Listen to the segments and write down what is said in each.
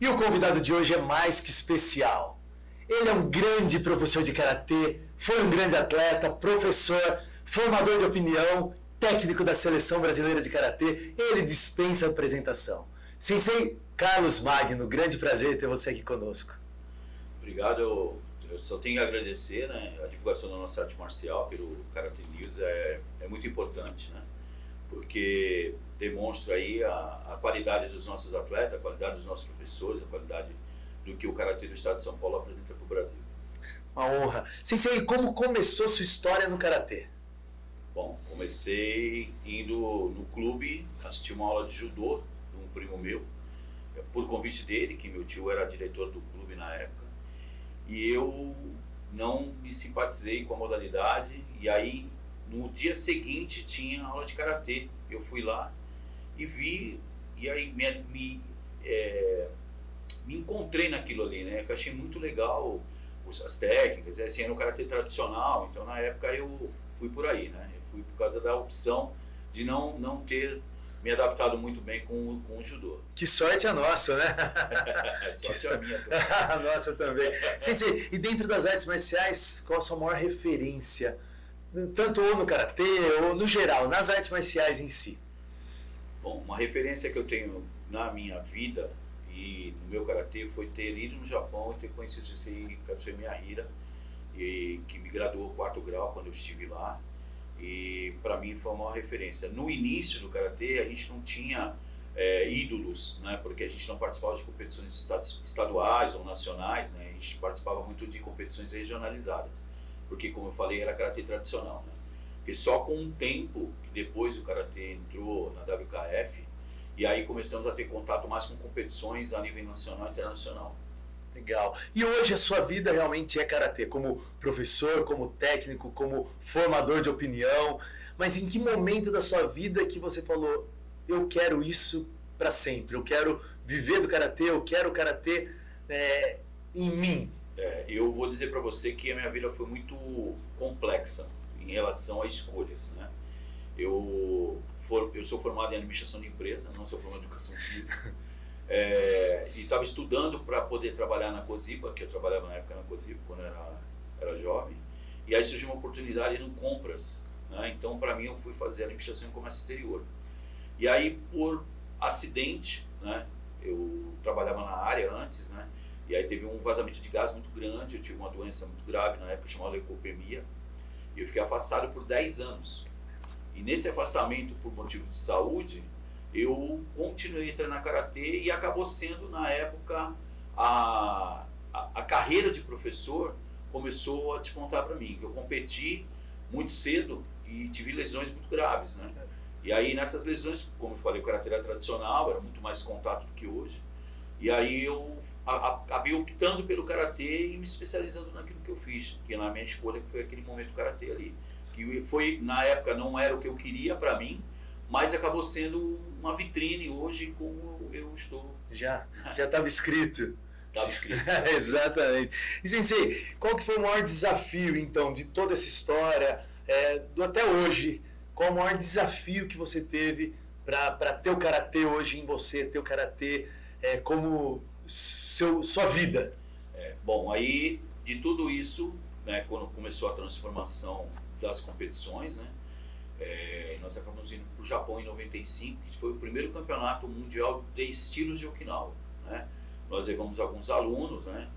E o convidado de hoje é mais que especial. Ele é um grande professor de karatê, foi um grande atleta, professor, formador de opinião, técnico da seleção brasileira de karatê. Ele dispensa apresentação. Sensei Carlos Magno, grande prazer ter você aqui conosco. Obrigado, eu só tenho que agradecer, né? A divulgação da nossa arte marcial pelo Karate News é muito importante, né? Porque demonstra aí a qualidade dos nossos atletas, a qualidade dos nossos professores, a qualidade do que o Karatê do Estado de São Paulo apresenta para o Brasil. Uma honra. Sensei, como começou sua história no Karatê? Bom, comecei indo no clube, assisti uma aula de judô de um primo meu, por convite dele, que meu tio era diretor do clube na época, e eu não me simpatizei com a modalidade, e aí no dia seguinte tinha aula de karatê. Eu fui lá e vi, e aí me encontrei naquilo ali, né? Que eu achei muito legal as técnicas, assim, era um karatê tradicional, então na época eu fui por aí, né? Eu fui por causa da opção de não ter me adaptado muito bem com o judô. Que sorte a nossa, né? Sorte a minha também. A nossa também. Sensei, e dentro das artes marciais, qual a sua maior referência? Tanto ou no karatê ou no geral, nas artes marciais em si. Bom, uma referência que eu tenho na minha vida e no meu karatê foi ter ido no Japão e ter conhecido o Sensei Katsue Miyahira, que me graduou 4º grau quando eu estive lá, e para mim foi uma referência. No início do karatê a gente não tinha ídolos, né, porque a gente não participava de competições estaduais ou nacionais, né, a gente participava muito de competições regionalizadas, porque, como eu falei, era karatê tradicional, né? Porque só com um tempo, que depois o karatê entrou na WKF, e aí começamos a ter contato mais com competições a nível nacional e internacional. Legal. E hoje a sua vida realmente é karatê, como professor, como técnico, como formador de opinião. Mas em que momento da sua vida que você falou, eu quero isso para sempre, eu quero viver do karatê, eu quero o karatê em mim? Eu vou dizer para você que a minha vida foi muito complexa em relação a escolhas, né? Eu sou formado em administração de empresa, não sou formado em educação física, e estava estudando para poder trabalhar na Cosipa, que eu trabalhava na época na Cosipa, quando era jovem, e aí surgiu uma oportunidade no Compras, né? Então, para mim, eu fui fazer administração em comércio exterior. E aí, por acidente, né? Eu trabalhava na área antes, né? E aí teve um vazamento de gás muito grande, eu tive uma doença muito grave na época chamada leucopenia, e eu fiquei afastado por 10 anos. E nesse afastamento por motivo de saúde, eu continuei a treinar karatê e acabou sendo, na época, a carreira de professor começou a despontar para mim. Eu competi muito cedo e tive lesões muito graves, né? E aí nessas lesões, como eu falei, o karatê era tradicional, era muito mais contato do que hoje, e aí eu acabei optando pelo karatê e me especializando naquilo que eu fiz, que na minha escolha que foi aquele momento karatê ali, que foi, na época não era o que eu queria para mim, mas acabou sendo uma vitrine hoje como eu estou. Já estava escrito. Estava escrito. Exatamente. E Sensei, qual que foi o maior desafio então de toda essa história, do até hoje? Qual o maior desafio que você teve para ter o karatê hoje em você, ter o karatê como sua vida? Bom, aí de tudo isso, né, quando começou a transformação das competições, né, nós acabamos indo para o Japão em 95, que foi o primeiro campeonato mundial de estilos de Okinawa, né? Nós levamos alguns alunos, né,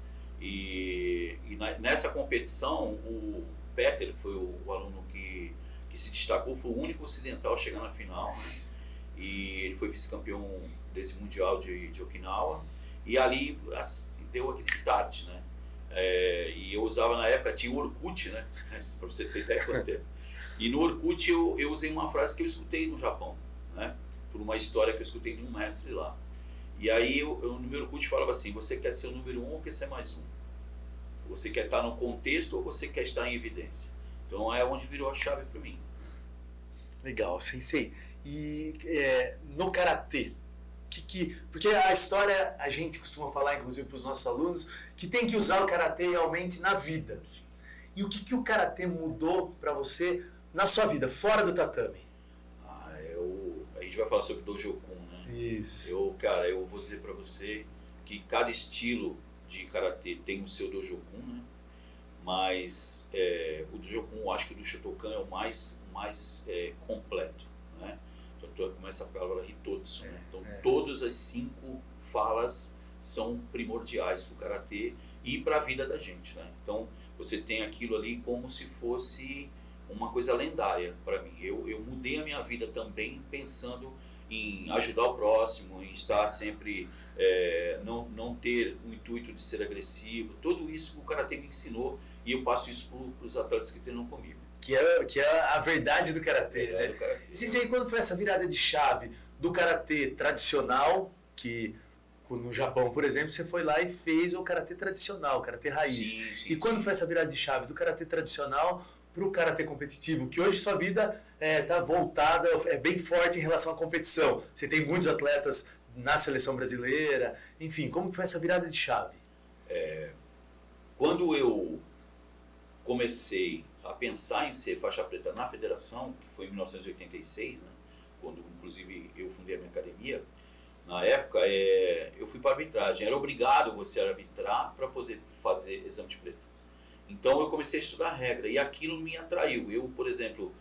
nessa competição o Peter, que foi o aluno que se destacou, foi o único ocidental a chegar na final, né? E ele foi vice-campeão desse mundial de Okinawa, e ali deu aquele start, né? E eu usava na época, tinha o Orkut, né? Para você ter ideia quanto tempo. E no Orkut eu usei uma frase que eu escutei no Japão, né? Por uma história que eu escutei de um mestre lá. E aí no meu Orkut falava assim: você quer ser o número 1 ou quer ser mais um? Você quer estar no contexto ou você quer estar em evidência? Então é onde virou a chave para mim. Legal, Sensei. E no karatê, porque a história, a gente costuma falar, inclusive para os nossos alunos, que tem que usar o karatê realmente na vida. E o que o karatê mudou para você na sua vida, fora do tatame? A gente vai falar sobre Dojo Kun, né? Isso. Eu vou dizer para você que cada estilo de karatê tem o seu Dojokun, né? Mas o Dojokun, eu acho que o do Shotokan é o mais completo, né? Então começa a palavra Hitotsu, né? Então todas as 5 falas são primordiais para o karatê e para a vida da gente, né? Então você tem aquilo ali como se fosse uma coisa lendária para mim. Eu mudei a minha vida também pensando em ajudar o próximo, em estar sempre, não ter o intuito de ser agressivo. Tudo isso o karatê me ensinou e eu passo isso para os atletas que treinam comigo. Que é a verdade do karatê, né? Karatê. E Sensei, quando foi essa virada de chave do karatê tradicional, que no Japão, por exemplo, você foi lá e fez o karatê tradicional, o karatê raiz. Sim, e quando foi essa virada de chave do karatê tradicional para o karatê competitivo, que hoje sua vida está voltada, é bem forte em relação à competição. Você tem muitos atletas na seleção brasileira, enfim, como foi essa virada de chave? Quando eu comecei a pensar em ser faixa preta na federação, que foi em 1986, né, quando inclusive eu fundei a minha academia, na época eu fui para arbitragem. Era obrigado você a arbitrar para poder fazer exame de preto. Então eu comecei a estudar regra e aquilo me atraiu. Eu, por exemplo,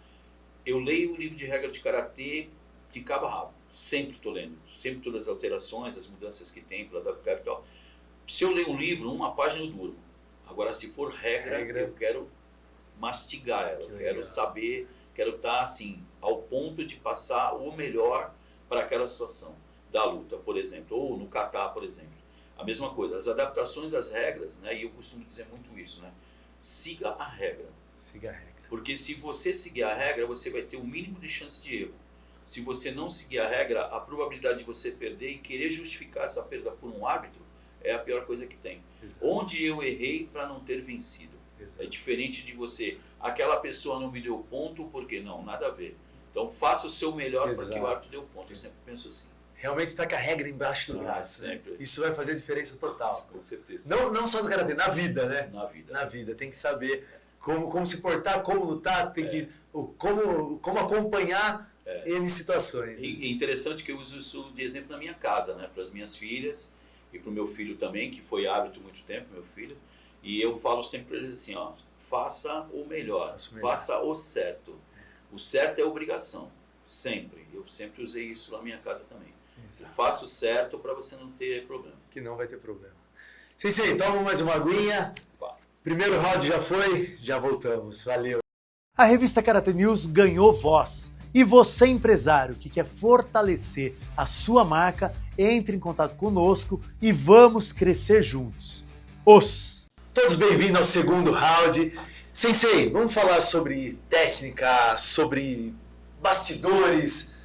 eu leio o livro de regra de karatê de cabo a rabo. Sempre estou lendo, sempre todas as alterações, as mudanças que tem para adaptar e tal. Se eu ler um livro, uma página eu durmo. Agora, se for regra, eu quero mastigar ela, eu quero saber, quero estar assim, ao ponto de passar o melhor para aquela situação da luta, por exemplo, ou no kata, por exemplo. A mesma coisa, as adaptações das regras, né, e eu costumo dizer muito isso, né? Siga a regra. Siga a regra. Porque se você seguir a regra, você vai ter o mínimo de chance de erro. Se você não seguir a regra, a probabilidade de você perder e querer justificar essa perda por um árbitro é a pior coisa que tem. Exato. Onde eu errei para não ter vencido. Exato. É diferente de você, aquela pessoa não me deu ponto, porque não, nada a ver. Então faça o seu melhor para que o árbitro dê o ponto. Eu sempre penso assim. Realmente está com a regra embaixo do braço. Sempre. Isso vai fazer diferença total. Com certeza. Não só no karatê, na vida, né? Na vida. Na vida. Tem que saber como se portar, como lutar, como acompanhar N situações. E é interessante que eu uso isso de exemplo na minha casa, né? Para as minhas filhas e para o meu filho também, que foi árbitro muito tempo, meu filho. E eu falo sempre para eles assim, ó, faça o melhor, faça o certo. O certo é obrigação, sempre. Eu sempre usei isso na minha casa também. Faça o certo para você não ter problema. Que não vai ter problema. Sensei, toma mais uma aguinha. Primeiro round já foi, já voltamos. Valeu. A revista Karate News ganhou voz. E você, empresário que quer fortalecer a sua marca, entre em contato conosco e vamos crescer juntos. Todos bem-vindos ao segundo round. Sensei, vamos falar sobre técnica, sobre bastidores.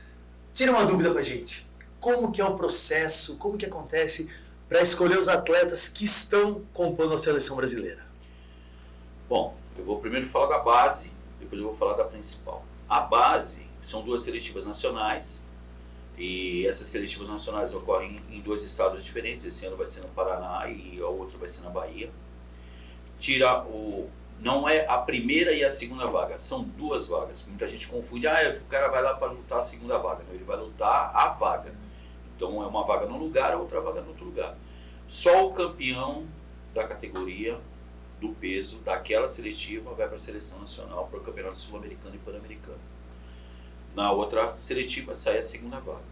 Tira uma dúvida pra gente. Como que é o processo, como que acontece para escolher os atletas que estão compondo a seleção brasileira? Bom, eu vou primeiro falar da base, depois eu vou falar da principal. A base são 2 seletivas nacionais e essas seletivas nacionais ocorrem em 2 estados diferentes. Esse ano vai ser no Paraná e a outra vai ser na Bahia. Não é a primeira e a segunda vaga, são 2 vagas. Muita gente confunde, o cara vai lá para lutar a segunda vaga. Não, ele vai lutar a vaga. Então é uma vaga num lugar, a outra vaga no outro lugar. Só o campeão da categoria, do peso, daquela seletiva, vai para a seleção nacional, para o campeonato sul-americano e pan-americano. Na outra seletiva sai a segunda vaga.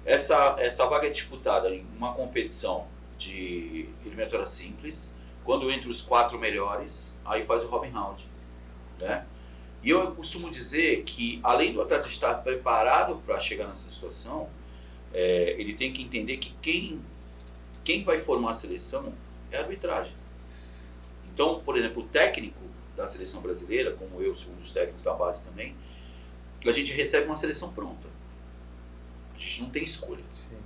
Essa vaga é disputada em uma competição de eliminatória simples, quando entre os 4 melhores, aí faz o Robin Round, né? E eu costumo dizer que, além do atleta estar preparado para chegar nessa situação, ele tem que entender que quem vai formar a seleção é a arbitragem. Então, por exemplo, o técnico da seleção brasileira, como eu sou um dos técnicos da base também, a gente recebe uma seleção pronta. A gente não tem escolha. Sim.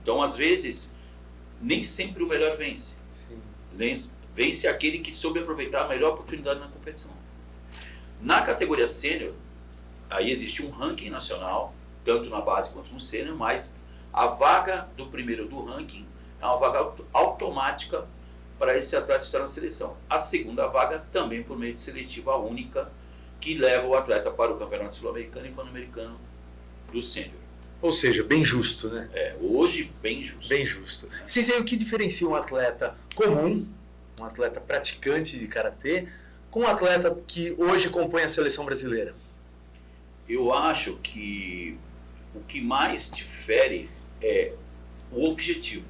Então, às vezes, nem sempre o melhor vence. Sim. Vence aquele que soube aproveitar a melhor oportunidade na competição. Na categoria sênior, aí existe um ranking nacional, tanto na base quanto no sênior, mas a vaga do primeiro do ranking é uma vaga automática para esse atleta estar na seleção. A segunda vaga também por meio de seletiva única, que leva o atleta para o Campeonato Sul-Americano e Pan-Americano do sênior. Ou seja, bem justo, né? Hoje bem justo. Bem justo. Sensei, o que diferencia um atleta comum, um atleta praticante de karatê, com um atleta que hoje compõe a seleção brasileira? Eu acho que o que mais difere é o objetivo.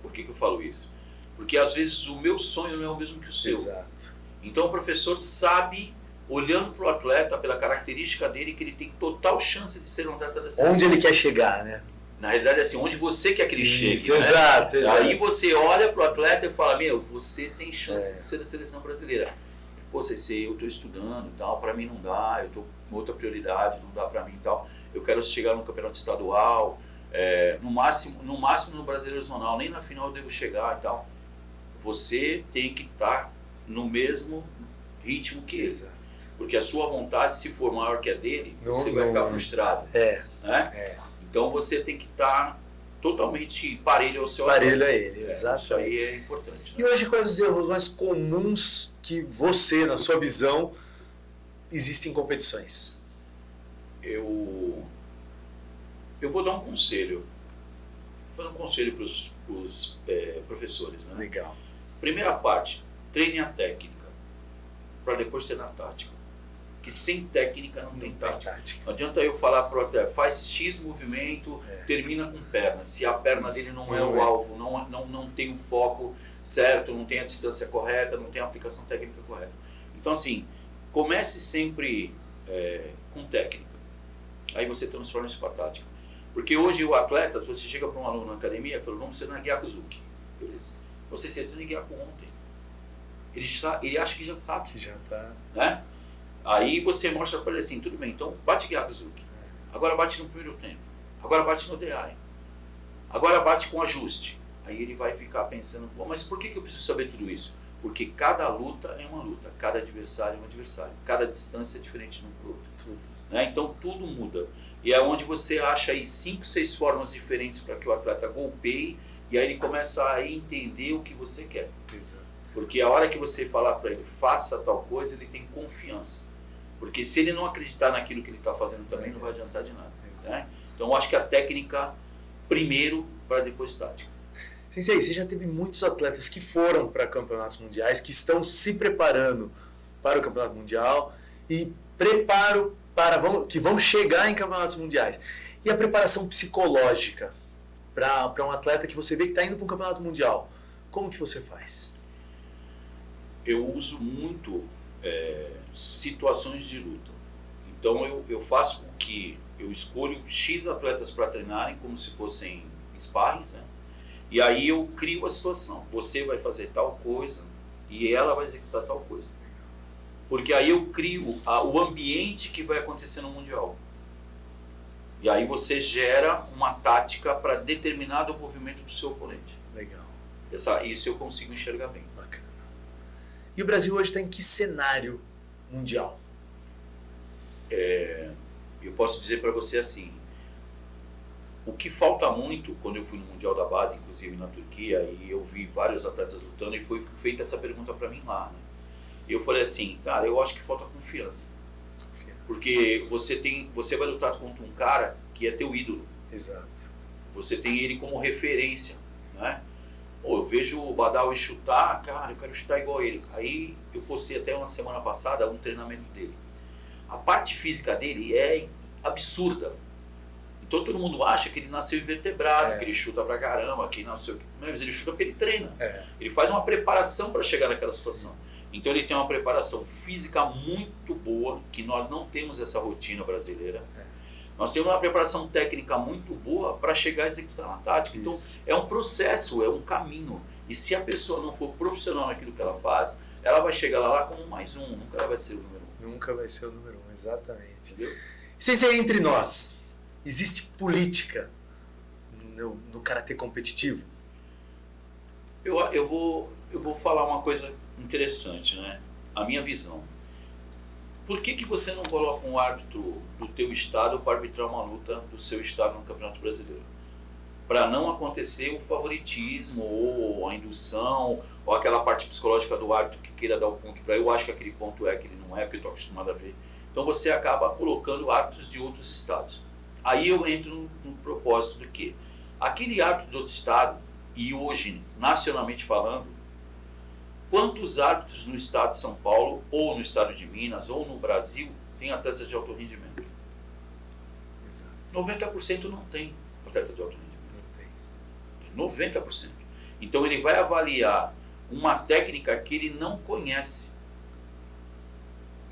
Por que eu falo isso? Porque às vezes o meu sonho não é o mesmo que o seu. Exato. Então o professor sabe, olhando para o atleta, pela característica dele, que ele tem total chance de ser um atleta da seleção. Onde ele quer chegar, né? Na realidade é assim, onde você quer que ele chegue. Isso, né? exato. Aí você olha para o atleta e fala, você tem chance de ser da seleção brasileira. Pô, eu estou estudando e tal, para mim não dá, eu estou com outra prioridade, não dá para mim e tal. Eu quero chegar no campeonato estadual, no máximo no brasileiro zonal, nem na final eu devo chegar e tal. Você tem que estar no mesmo ritmo que ele. Exato. Porque a sua vontade, se for maior que a dele, você vai Não. ficar frustrado. Né? Então você tem que estar totalmente parelho ao seu Parelho atleta. a ele, exato. Isso aí é importante. E hoje, quais os erros mais comuns que você, na sua visão, existem em competições? Eu vou dar um conselho. Vou dar um conselho para os professores. Né? Legal. Primeira parte, treine a técnica, para depois ter na tática. Que sem técnica não tem tática. Não adianta eu falar para o atleta, faz X movimento, termina com perna. Se a perna dele não é o alvo, não tem o foco certo, não tem a distância correta, não tem a aplicação técnica correta. Então assim, comece sempre com técnica. Aí você transforma isso para tática. Porque hoje o atleta, se você chega para um aluno na academia e fala, vamos treinar Gyakuzuki. Beleza. Você treina Gyaku ontem. Ele acha que já sabe. Que já tá... Né? Aí você mostra para ele assim, tudo bem, então bate Gyakuzuki. Agora bate no primeiro tempo. Agora bate no DI. Agora bate com ajuste. Aí ele vai ficar pensando, pô, mas por que eu preciso saber tudo isso? Porque cada luta é uma luta, cada adversário é um adversário, cada distância é diferente de um para o outro. Tudo. Né? Então tudo muda. E é onde você acha aí 5, 6 formas diferentes para que o atleta golpeie, e aí ele começa a entender o que você quer. Exato. Porque a hora que você falar para ele, faça tal coisa, ele tem confiança. Porque se ele não acreditar naquilo que ele está fazendo também, não vai adiantar de nada. Né? Então eu acho que a técnica primeiro, para depois tática. Sensei, você já teve muitos atletas que foram para campeonatos mundiais, que estão se preparando para o campeonato mundial e que vão chegar em campeonatos mundiais. E a preparação psicológica para um atleta que você vê que está indo para um campeonato mundial, como que você faz? Eu uso muito situações de luta. Então eu faço com que eu escolho X atletas para treinarem como se fossem sparrings, né? E aí eu crio a situação. Você vai fazer tal coisa e ela vai executar tal coisa. Porque aí eu crio o ambiente que vai acontecer no Mundial. E aí você gera uma tática para determinado movimento do seu oponente. Legal. Isso eu consigo enxergar bem. Bacana. E o Brasil hoje está em que cenário mundial? Eu posso dizer para você assim, o que falta muito, quando eu fui no Mundial da Base, inclusive na Turquia, e eu vi vários atletas lutando, e foi feita essa pergunta para mim lá, né? E eu falei assim, cara, eu acho que falta confiança. Porque você vai lutar contra um cara que é teu ídolo. Exato. Você tem ele como referência, né? Pô, eu vejo o Badawi chutar, cara, eu quero chutar igual ele. Aí eu postei até uma semana passada um treinamento dele. A parte física dele é absurda. Então todo mundo acha que ele nasceu invertebrado, que ele chuta pra caramba, que nasceu... Mas ele chuta porque ele treina. Ele faz uma preparação para chegar naquela situação. Então ele tem uma preparação física muito boa, que nós não temos essa rotina brasileira. Nós temos uma preparação técnica muito boa para chegar a executar uma tática. Então é um processo, é um caminho. E se a pessoa não for profissional naquilo que ela faz, ela vai chegar lá como mais um, nunca ela vai ser o número 1. Nunca vai ser o número 1, exatamente. Entendeu? Sensei, entre nós, existe política no karatê competitivo? Eu vou falar uma coisa interessante, né? A minha visão. Por que você não coloca um árbitro do teu estado para arbitrar uma luta do seu estado no Campeonato Brasileiro? Para não acontecer o favoritismo, ou a indução, ou aquela parte psicológica do árbitro que queira dar o ponto para eu acho que aquele ponto é, aquele não é, porque eu estou acostumado a ver. Então você acaba colocando árbitros de outros estados. Aí eu entro no propósito do quê? Aquele árbitro do outro estado, e hoje, nacionalmente falando, quantos árbitros no estado de São Paulo, ou no estado de Minas, ou no Brasil, tem atletas de alto rendimento? Exato. 90% não tem atleta de alto rendimento. Não tem. 90%. Então ele vai avaliar uma técnica que ele não conhece.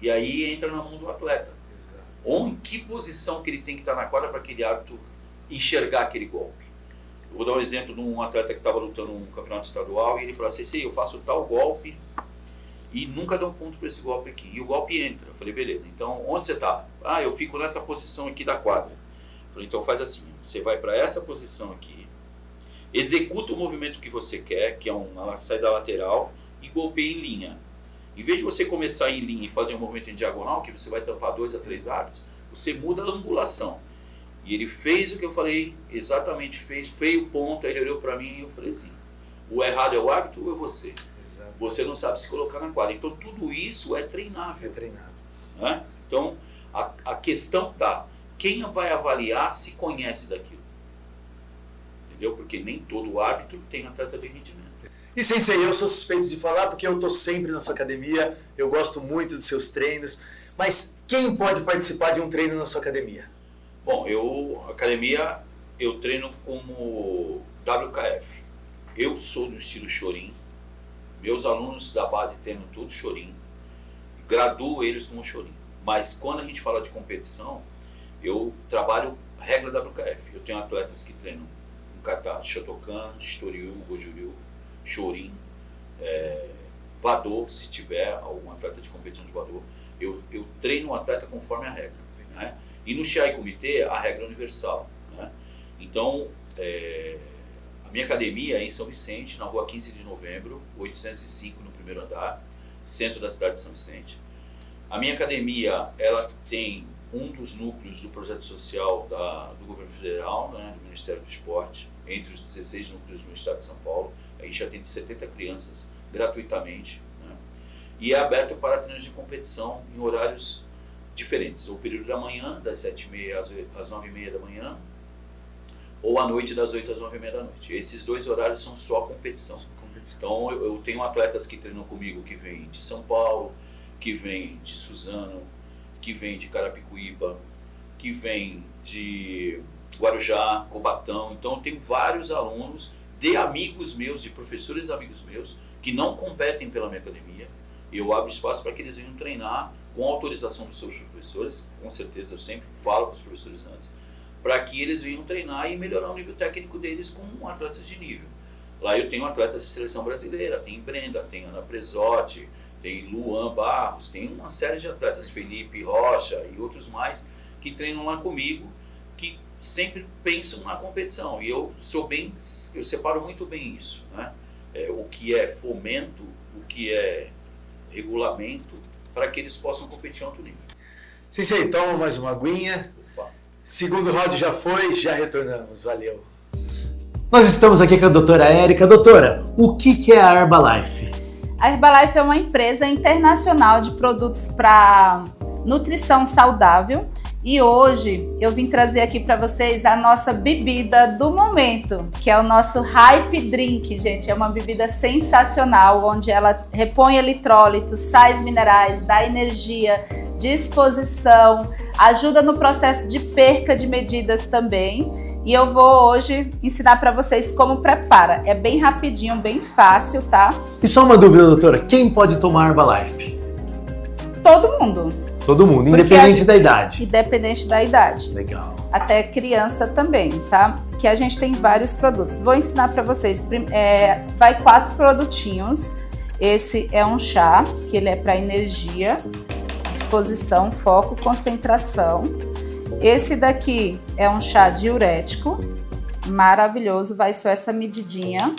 E aí entra na mão do atleta. Exato. Ou em que posição que ele tem que estar na quadra para aquele árbitro enxergar aquele golpe. Eu vou dar um exemplo de um atleta que estava lutando um campeonato estadual e ele falou assim, eu faço tal golpe e nunca dou um ponto para esse golpe aqui. E o golpe entra. Eu falei, beleza, então onde você está? Ah, eu fico nessa posição aqui da quadra. Eu falei, então faz assim, você vai para essa posição aqui, executa o movimento que você quer, que é uma saída lateral, e golpeia em linha. Em vez de você começar em linha e fazer um movimento em diagonal, que você vai tampar 2 a 3 árbitros, você muda a angulação. E ele fez o que eu falei, exatamente fez, feio ponto, aí ele olhou para mim e eu falei assim, o errado é o árbitro ou é você? Exato. Você não sabe se colocar na quadra. Então tudo isso é treinável. É treinado. Né? Então a questão tá, quem vai avaliar se conhece daquilo? Entendeu? Porque nem todo árbitro tem atleta de rendimento. E Sensei, eu sou suspeito de falar porque eu estou sempre na sua academia, eu gosto muito dos seus treinos, mas quem pode participar de um treino na sua academia? Bom, academia, eu treino como WKF. Eu sou do estilo Chorin. Meus alunos da base treinam tudo Chorin. Graduo eles como Chorin. Mas quando a gente fala de competição, eu trabalho regra WKF. Eu tenho atletas que treinam no kata Shotokan, Shitoryu, Goju-ryu, Chorin, Vado, se tiver algum atleta de competição de Vado. Eu treino o atleta conforme a regra. Né? E no Shiai Comitê, a regra é universal. Né? Então, a minha academia é em São Vicente, na rua 15 de novembro, 805, no primeiro andar, centro da cidade de São Vicente. A minha academia, ela tem um dos núcleos do projeto social do governo federal, né, do Ministério do Esporte, entre os 16 núcleos do estado de São Paulo. A gente atende 70 crianças gratuitamente. Né? E é aberto para treinos de competição em horários diferentes. O período da manhã, das 7h30 às 9h30 da manhã, ou à noite, das 8 às 9h30 da noite. Esses 2 horários são só competição. Então eu tenho atletas que treinam comigo que vêm de São Paulo, que vêm de Suzano, que vêm de Carapicuíba, que vêm de Guarujá, Cubatão. Então eu tenho vários alunos de amigos meus, de professores amigos meus, que não competem pela minha academia. Eu abro espaço para que eles venham treinar com autorização dos seus professores, com certeza eu sempre falo com os professores antes, para que eles venham treinar e melhorar o nível técnico deles com atletas de nível. Lá eu tenho atletas de seleção brasileira, tem Brenda, tem Ana Presotti, tem Luan Barros, tem uma série de atletas, Felipe Rocha e outros mais, que treinam lá comigo, que sempre pensam na competição. E eu separo muito bem isso, né? O que é fomento, o que é regulamento, para que eles possam competir em alto nível. Sensei, toma mais uma aguinha. Opa. Segundo round já foi, já retornamos. Valeu. Nós estamos aqui com a doutora Érica. Doutora, o que é a Herbalife? A Herbalife é uma empresa internacional de produtos para nutrição saudável e hoje eu vim trazer aqui para vocês a nossa bebida do momento, que é o nosso Hype Drink, gente. É uma bebida sensacional, onde ela repõe eletrólitos, sais minerais, dá energia, disposição, ajuda no processo de perca de medidas também. E eu vou hoje ensinar para vocês como prepara. É bem rapidinho, bem fácil, tá? E só uma dúvida, doutora. Quem pode tomar Herbalife? Todo mundo. Todo mundo, independente da idade. Independente da idade. Legal. Até criança também, tá? Que a gente tem vários produtos. Vou ensinar para vocês. Vai 4 produtinhos. Esse é um chá, que ele é para energia, disposição, foco, concentração. Esse daqui é um chá diurético, maravilhoso, vai só essa medidinha.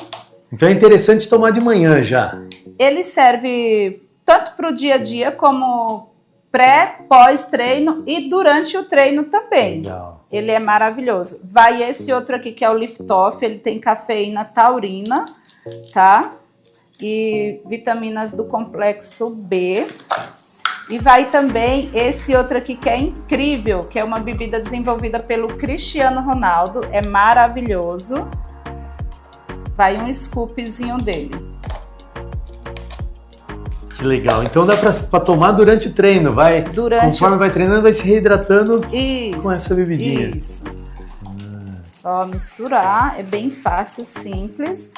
Então é interessante tomar de manhã já. Ele serve tanto para o dia a dia como pré, pós-treino e durante o treino também. Legal. Ele é maravilhoso. Vai esse outro aqui que é o Lift Off, ele tem cafeína taurina, tá? E vitaminas do complexo B. E vai também esse outro aqui que é incrível, que é uma bebida desenvolvida pelo Cristiano Ronaldo. É maravilhoso. Vai um scoopzinho dele. Que legal. Então dá pra tomar durante o treino, vai? Conforme vai treinando, vai se reidratando com essa bebidinha. Isso. Só misturar, é bem fácil, simples.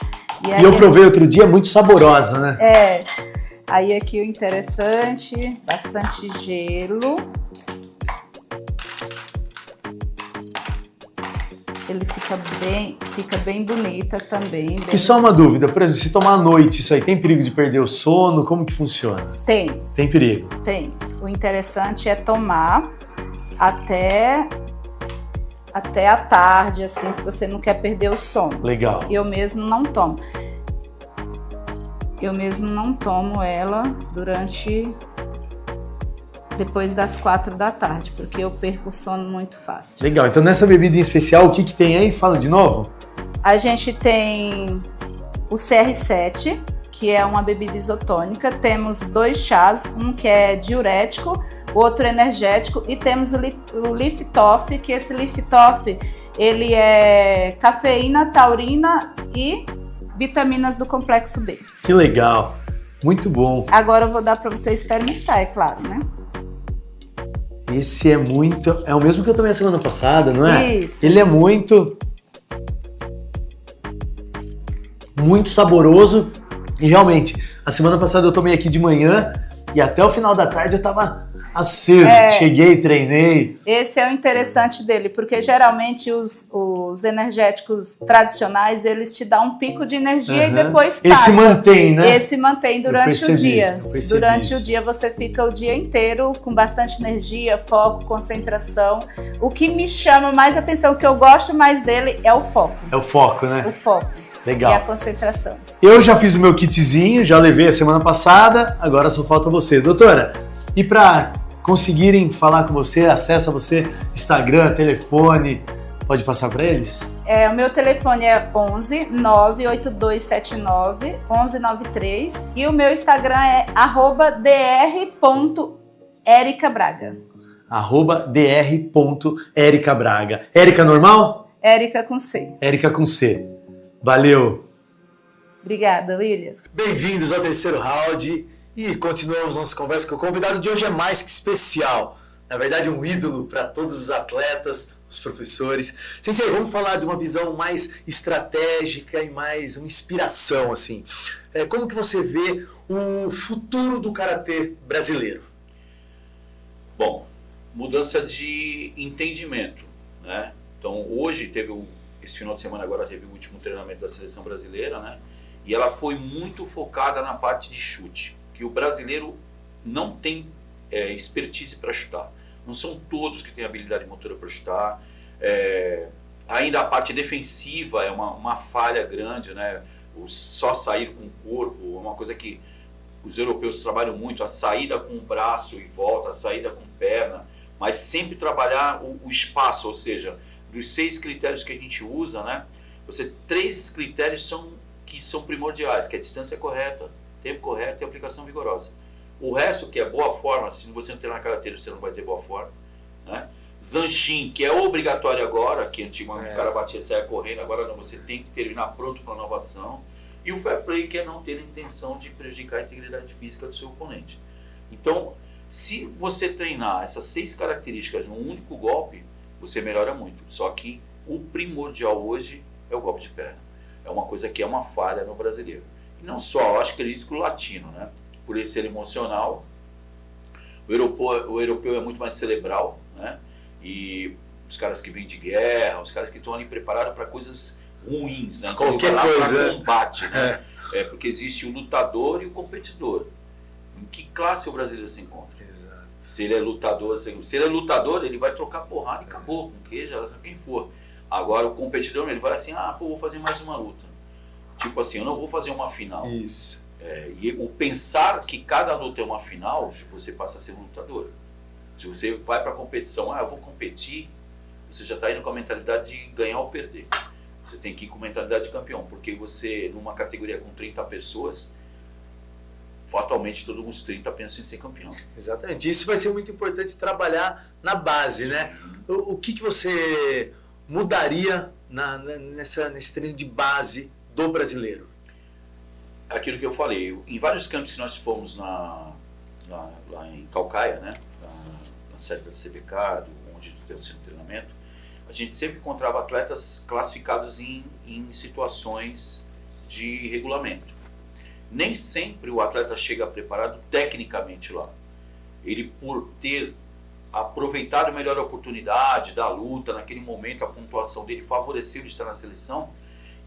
E eu provei outro dia, muito saborosa, né? É. Aí aqui o interessante, bastante gelo. Ele fica bem bonita também. E só uma dúvida, por exemplo, se tomar à noite isso aí, tem perigo de perder o sono? Como que funciona? Tem. Tem perigo? Tem. O interessante é tomar até a tarde, assim, se você não quer perder o sono. Legal. Eu mesmo não tomo. Eu mesmo não tomo ela depois das 4 da tarde, porque eu perco o sono muito fácil. Legal. Então nessa bebida em especial, o que tem aí? Fala de novo. A gente tem o CR7, que é uma bebida isotônica. Temos 2 chás, um que é diurético, outro energético, e temos o Lift Off, que esse Lift Off, ele é cafeína, taurina e vitaminas do complexo B. Que legal, muito bom. Agora eu vou dar para você experimentar, é claro, né? Esse é o mesmo que eu tomei a semana passada, não é? Isso. Ele é muito saboroso e realmente, a semana passada eu tomei aqui de manhã e até o final da tarde eu tava aceso, cheguei, treinei. Esse é o interessante dele, porque geralmente os energéticos tradicionais, eles te dão um pico de energia e depois passa. Esse mantém, né? Esse mantém durante o dia. Durante isso. o dia você fica o dia inteiro com bastante energia, foco, concentração. O que me chama mais atenção, o que eu gosto mais dele é o foco. É o foco, né? O foco. Legal. E a concentração. Eu já fiz o meu kitzinho, já levei a semana passada, agora só falta você. Doutora, e para conseguirem falar com você, acesso a você, Instagram, telefone, pode passar para eles? O meu telefone é 11 98279 1193 e o meu Instagram é @dr.ericabraga. @dr.ericabraga. Érica normal? Érica com C. Érica com C. Valeu. Obrigada, Williams. Bem-vindos ao terceiro round e continuamos nossa conversa, que o convidado de hoje é mais que especial. Na verdade, um ídolo para todos os atletas, os professores. Sensei, vamos falar de uma visão mais estratégica e mais uma inspiração, assim. Como que você vê o futuro do karatê brasileiro? Bom, mudança de entendimento, né? Então, hoje esse final de semana agora teve o último treinamento da seleção brasileira, né? E ela foi muito focada na parte de chute, que o brasileiro não tem expertise para chutar. Não são todos que têm habilidade motora para chutar. Ainda a parte defensiva é uma falha grande, né? Só sair com o corpo, uma coisa que os europeus trabalham muito, a saída com o braço e volta, a saída com perna, mas sempre trabalhar o espaço, ou seja, dos 6 critérios que a gente usa, né? 3 critérios que são primordiais, que é a distância correta, tempo correto e aplicação vigorosa. O resto, que é boa forma, se você não treinar karatê, você não vai ter boa forma, né? Zanshin, que é obrigatório agora, que antigamente o cara batia e saia correndo, agora não, você tem que terminar pronto para a nova ação. E o fair play, que é não ter a intenção de prejudicar a integridade física do seu oponente. Então, se você treinar essas 6 características num único golpe, você melhora muito. Só que o primordial hoje é o golpe de perna. É uma coisa que é uma falha no brasileiro. E não só, eu acho que acredito que o latino, né? Por ele ser emocional, o europeu é muito mais cerebral, né? E os caras que vêm de guerra, os caras que estão ali preparados para coisas ruins, né? Então, qualquer coisa, combate, né? Porque existe o lutador e o competidor. Em que classe o brasileiro se encontra? Exato. Se ele é lutador, ele vai trocar porrada e acabou, com quem for. Agora o competidor, ele vai assim, vou fazer mais uma luta. Tipo assim, eu não vou fazer uma final. Isso. E o pensar que cada luta é uma final, você passa a ser um lutador. Se você vai para a competição, eu vou competir, você já está indo com a mentalidade de ganhar ou perder. Você tem que ir com mentalidade de campeão, porque você, numa categoria com 30 pessoas, fatalmente todos os 30 pensam em ser campeão. Exatamente. Isso vai ser muito importante trabalhar na base, né? O que você mudaria nesse treino de base do brasileiro? Aquilo que eu falei, em vários campos que nós fomos lá em Calcaia, né? Na sede da CBK, onde tem o centro de treinamento, a gente sempre encontrava atletas classificados em situações de regulamento. Nem sempre o atleta chega preparado tecnicamente lá. Ele, por ter aproveitado melhor a oportunidade da luta, naquele momento a pontuação dele favoreceu ele estar na seleção,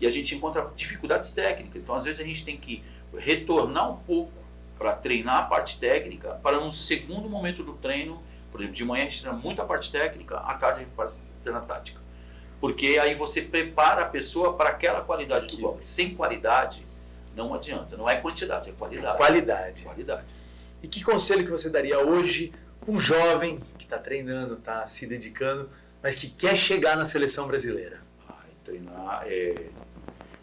e a gente encontra dificuldades técnicas. Então, às vezes, a gente tem que retornar um pouco para treinar a parte técnica, para no segundo momento do treino, por exemplo, de manhã a gente treina muito a parte técnica, à tarde a gente treina a tática. Porque aí você prepara a pessoa para aquela qualidade do golpe. Sem qualidade, não adianta. Não é quantidade, é qualidade. Qualidade. E que conselho que você daria hoje para um jovem que está treinando, está se dedicando, mas que quer chegar na seleção brasileira? Treinar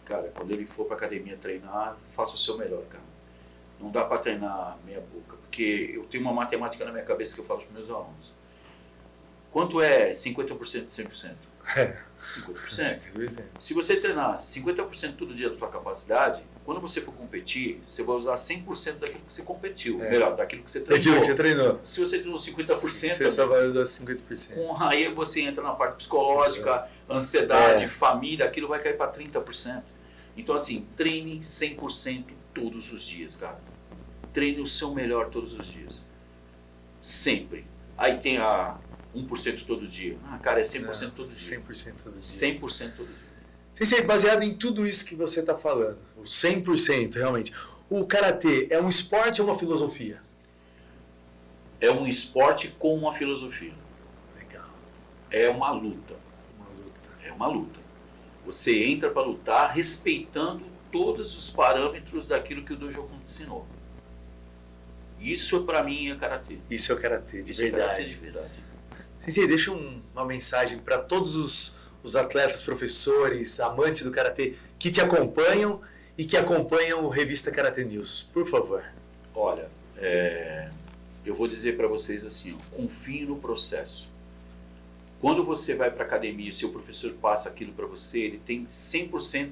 Cara, quando ele for para academia treinar, faça o seu melhor, cara. Não dá para treinar meia boca, porque eu tenho uma matemática na minha cabeça que eu falo para os meus alunos. Quanto é 50% de 100%? 50%. Se você treinar 50% todo dia da sua capacidade, quando você for competir, você vai usar 100% daquilo que você competiu. Melhor, daquilo que você treinou. Daquilo que você treinou. Se você treinou 50%, você só vai usar 50%. Aí você entra na parte psicológica, ansiedade, família, aquilo vai cair para 30%. Então, assim, treine 100% todos os dias, cara. Treine o seu melhor todos os dias. Sempre. Aí tem a 1% todo dia. Cara, é 100% todo dia. 100% todo dia. 100% todo dia. Sensei, baseado em tudo isso que você está falando, o 100% realmente, o Karatê é um esporte ou uma filosofia? É um esporte com uma filosofia. Legal. É uma luta. É uma luta. Você entra para lutar respeitando todos os parâmetros daquilo que o Dojo te ensinou. Isso para mim é Karatê. Isso é o Karatê, de verdade. É Karatê de verdade. Sensei, deixa uma mensagem para todos os atletas, professores, amantes do Karatê que te acompanham e que acompanham o Revista Karatê News. Por favor. Olha, eu vou dizer para vocês assim, confie no processo. Quando você vai para a academia e o seu professor passa aquilo para você, ele tem 100%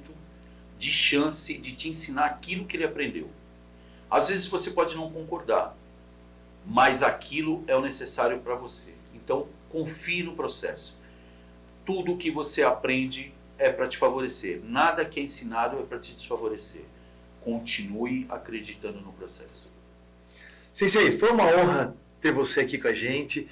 de chance de te ensinar aquilo que ele aprendeu. Às vezes você pode não concordar, mas aquilo é o necessário para você. Então, confie no processo. Tudo que você aprende é para te favorecer. Nada que é ensinado é para te desfavorecer. Continue acreditando no processo. Sensei, foi uma honra ter você aqui com a gente.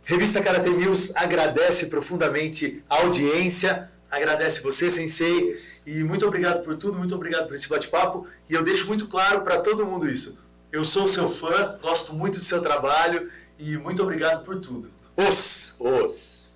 Revista Karatê News agradece profundamente a audiência, agradece você, Sensei, e muito obrigado por tudo, muito obrigado por esse bate-papo. E eu deixo muito claro para todo mundo isso. Eu sou seu fã, gosto muito do seu trabalho e muito obrigado por tudo. Os!